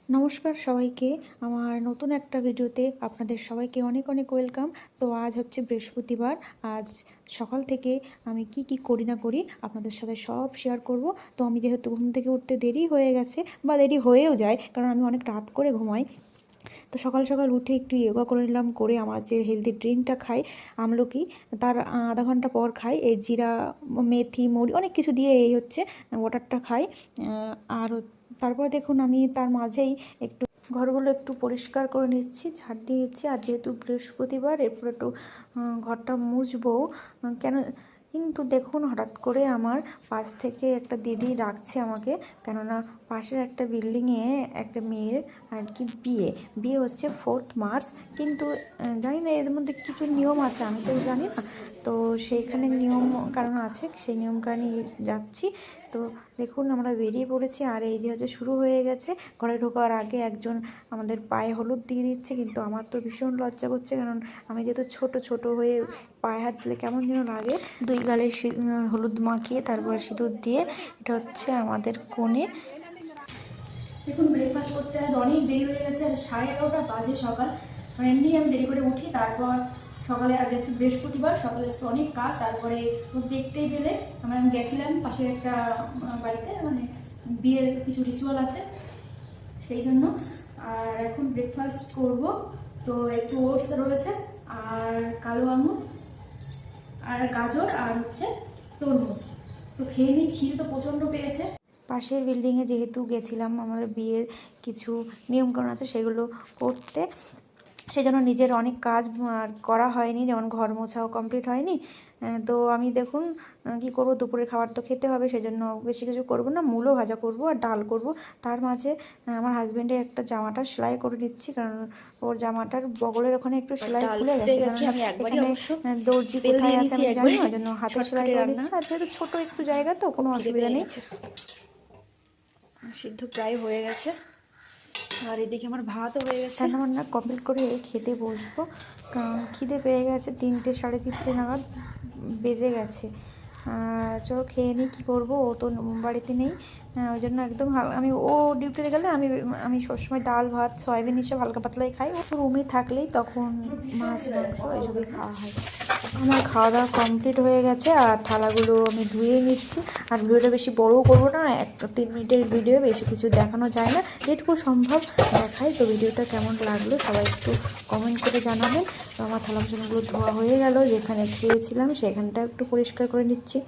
নমস্কার সবাইকে। আমার নতুন একটা ভিডিওতে আপনাদের সবাইকে অনেক অনেক ওয়েলকাম। তো আজ হচ্ছে বৃহস্পতিবার। আজ সকাল থেকে আমি কি করি না করি আপনাদের সাথে সব শেয়ার করব। তো আমি যেহেতু ঘুম থেকে উঠতে দেরি হয়ে গেছে বা দেরি হয়েও যায়, কারণ আমি অনেক রাত করে ঘুমাই। তো সকাল সকাল উঠে একটু ইয়োগা করে নিলাম, করে আমার যে হেলদি ড্রিঙ্কটা খাই আমলকি, তার আধা ঘন্টা পর খাই এই জিরা, মেথি, মুড়ি অনেক কিছু দিয়ে এই হচ্ছে ওয়াটারটা খাই। আর তারপরে দেখুন আমি তার মাঝেই একটু ঘরগুলো একটু পরিষ্কার করে নিচ্ছি, ঝাড় দিয়ে নিচ্ছি। আর যেহেতু বৃহস্পতিবার এরপর একটু ঘরটা মুছবো। কেন কিন্তু দেখুন হঠাৎ করে আমার পাশ থেকে একটা দিদি ডাকছে আমাকে, কেননা পাশের একটা বিল্ডিংয়ে একটা মেয়ের আর কি বিয়ে হচ্ছে 4th মার্চ। কিন্তু জানি না এর মধ্যে কিছু নিয়ম আছে, আমি তো জানি না। তো সেইখানে নিয়ম কারণ আছে, সেই নিয়ম কারণে যাচ্ছি। তো দেখুন আমরা বেরিয়ে পড়েছি, আর এই যে হচ্ছে শুরু হয়ে গেছে। ঘরে ঢোকার আগে একজন আমাদের পায়ে হলুদ দিয়ে দিচ্ছে, কিন্তু আমার তো ভীষণ লজ্জা করছে, কারণ আমি যেহেতু ছোট হয়ে পায়ে হাত দিলে কেমন যেন লাগে। 2 গালে হলুদ মাখিয়ে তারপর সিঁদুর দিয়ে, এটা হচ্ছে আমাদের কোণে। দেখুন ব্রেকফাস্ট করতে আজ অনেক দেরি হয়ে গেছে, আর 11:30 বাজে সকাল। মানে এমনি আমি দেরি করে উঠি, তারপর সকালে আর যেহেতু বৃহস্পতিবার সকালে অনেক কাজ। তারপরে দেখতেই গেলে আমি গেছিলাম পাশের একটা বাড়িতে, মানে বিয়ের কিছু রিচুয়াল আছে সেই জন্য। আর এখন ব্রেকফাস্ট করব। তো একটু ওটস রয়েছে, আর কালো আঙুর, আর গাজর, আর হচ্ছে তরমুজ। তো খেয়ে নিই, খিদে তো প্রচণ্ড পেয়েছে। পাশের বিল্ডিংয়ে যেহেতু গেছিলাম আমার বিয়ের কিছু নিয়মকানুন আছে সেগুলো করতে, সেজন্য নিজের অনেক কাজ আর করা হয়নি, যেমন ঘর মোছাও কমপ্লিট হয়নি। তো আমি দেখুন কি করব, দুপুরের খাবার তো খেতে হবে, সেজন্য বেশি কিছু করব না, মূলো ভাজা করব আর ডাল করব। তার মাঝে আমার হাজব্যান্ডের একটা জামাটা সেলাই করে দিচ্ছি, কারণ ওর জামাটার বগলের ওখানে একটু সেলাই খুলে গেছে। কারণ এখানে দর্জি কোথায় আছে আমি জানি না, ওই জন্য হাতে সেলাই করে নিচ্ছি। আর যেহেতু ছোটো একটু জায়গা তো কোনো অসুবিধা নেই। সিদ্ধ প্রায় হয়ে গেছে, আর এদিকে আমার ভাতও হয়ে গেছে। রান্নাবান্না কমপ্লিট করে খেতে বসবো, কারণ খিদে পেয়ে গেছে। 3টে 3:30 নাগাদ বেজে গেছে। চলো খেয়ে নিই, কী করবো, ও তো বাড়িতে নেই। ওই জন্য একদম আমি ও ডিউটিতে গেলে আমি সবসময় ডাল ভাত সয়াবিন এসব হালকা পাতলাই খাই। ও রুমে থাকলেই তখন মাছ মাংস এসবই খাওয়া হয়। আমার খাওয়া দাওয়া কমপ্লিট হয়ে গেছে, আর থালাগুলো আমি ধুয়ে নিচ্ছি। আর ভিডিওটা বেশি বড়ও করবো না, একটা 3 মিনিটের ভিডিও, বেশি কিছু দেখানো যায় না, যেটুকু সম্ভব দেখাই। তো ভিডিওটা কেমন লাগলো সবাই একটু কমেন্ট করে জানাবেন। তো আমার থালা বাসনগুলো ধোয়া হয়ে গেল, যেখানে খেয়েছিলাম সেখানটা একটু পরিষ্কার করে নিচ্ছি।